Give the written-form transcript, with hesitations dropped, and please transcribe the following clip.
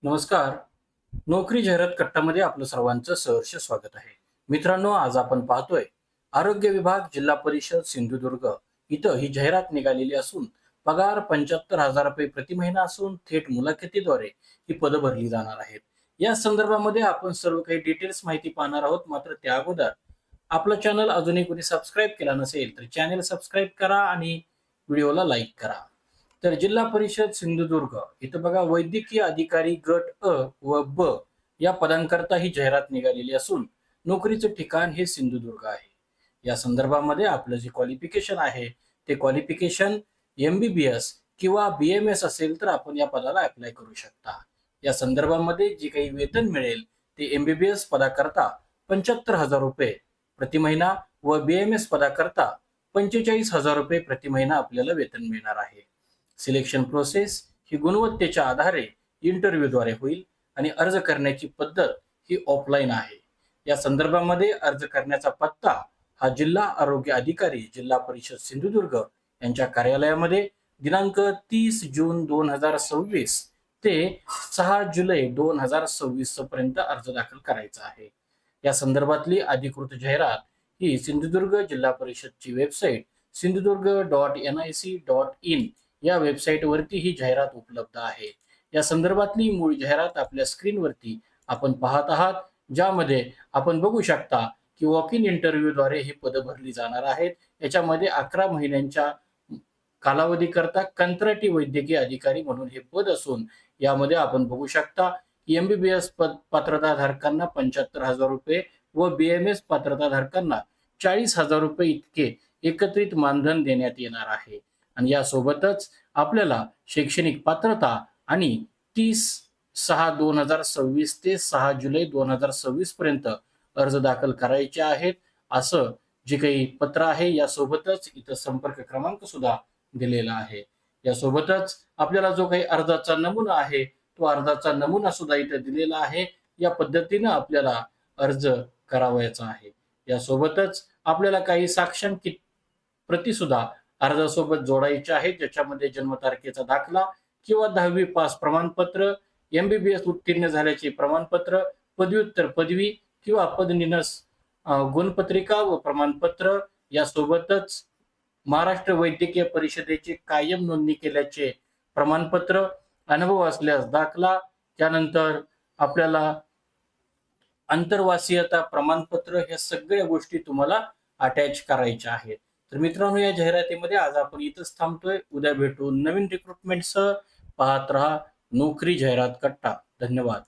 नमस्कार. नोकरी जाहिरात कट्टामध्ये आपलं सर्वांचं सहर्ष स्वागत आहे. मित्रांनो, आज आपण पाहतोय आरोग्य विभाग जिल्हा परिषद सिंधुदुर्ग इथं ही जाहिरात निघालेली असून पगार 75,000 रुपये प्रति महिना असून थेट मुलाखतीद्वारे ही पदं भरली जाणार आहेत. या संदर्भामध्ये आपण सर्व काही डिटेल्स माहिती पाहणार आहोत. मात्र त्या अगोदर आपलं चॅनल अजूनही कोणी सबस्क्राईब केला नसेल तर चॅनल सबस्क्राईब करा आणि व्हिडिओला लाईक करा. तर जिल्हा परिषद सिंधुदुर्ग इथं बघा, वैद्यकीय अधिकारी गट अ व ब या पदांकरता ही जाहिरात निघालेली असून नोकरीचं ठिकाण हे सिंधुदुर्ग आहे. या संदर्भामध्ये आपलं जे क्वालिफिकेशन आहे ते क्वालिफिकेशन MBBS किंवा BMS असेल तर आपण या पदाला अप्लाय करू शकता. या संदर्भामध्ये जे काही वेतन मिळेल ते MBBS पदाकरता 75,000 रुपये प्रति महिना व BMS पदाकरता 45,000 रुपये प्रति महिना आपल्याला वेतन मिळणार आहे. सिलेक्शन प्रोसेस ही गुणवत्तेच्या आधारे इंटरव्ह्यूद्वारे होईल आणि अर्ज करण्याची पद्धत ही ऑफलाईन आहे. या संदर्भामध्ये अर्ज करण्याचा पत्ता हा जिल्हा आरोग्य अधिकारी जिल्हा परिषद सिंधुदुर्ग यांच्या कार्यालयामध्ये दिनांक 30 जून 2026 ते 6 जुलै 2026 पर्यंत अर्ज दाखल करायचा आहे. या संदर्भातली अधिकृत जाहिरात ही सिंधुदुर्ग जिल्हा परिषदची वेबसाईट sindhudurg.nic.in या वेबसाईटवरती ही जाहिरात उपलब्ध आहे. या संदर्भातली मूळ जाहिरात आपल्या स्क्रीनवरती आपण पाहत आहात, ज्यामध्ये आपण बघू शकता की वॉक इन इंटरव्ह्यूद्वारे ही पदं भरली जाणार आहेत. याच्यामध्ये 11 महिन्यांच्या कालावधीकरता कंत्राटी वैद्यकीय अधिकारी म्हणून हे पद असून यामध्ये आपण बघू शकता की MBBS पात्रताधारकांना 75,000 रुपये व BMS पात्रताधारकांना 40,000 रुपये इतके एकत्रित मानधन देण्यात येणार आहे. आणि यासोबतच आपल्याला शैक्षणिक पात्रता आणि 30/6/2026 ते 6 जुलै 2026 पर्यंत अर्ज दाखल करायचे आहेत, असं जे काही पत्र आहे. यासोबतच इथं संपर्क क्रमांक सुद्धा दिलेला आहे. यासोबतच आपल्याला जो काही अर्जाचा नमुना आहे तो अर्जाचा नमुना सुद्धा इथे दिलेला आहे. या पद्धतीनं आपल्याला अर्ज करावयाचा आहे. यासोबतच आपल्याला काही साक्षांकित प्रती सुद्धा अर्जासोबत जोडायचे आहेत, ज्याच्यामध्ये जन्मतारखेचा दाखला किंवा 10वी पास प्रमाणपत्र, MBBS उत्तीर्ण झाल्याचे प्रमाणपत्र, पदव्युत्तर पदवी किंवा पदनिनस गुणपत्रिका व प्रमाणपत्र, यासोबतच महाराष्ट्र वैद्यकीय परिषदेचे कायम नोंदणी केल्याचे प्रमाणपत्र, अनुभव असल्यास दाखला, त्यानंतर आपल्याला आंतरवासियता प्रमाणपत्र, ह्या सगळ्या गोष्टी तुम्हाला अटॅच करायच्या आहेत. तर मित्रांनो, या जाहिरातीमध्ये आज आपण इथंच थांबतोय. उद्या भेटू नवीन रिक्रुटमेंटसह. पाहत रहा नोकरी जाहिरात कट्टा. धन्यवाद.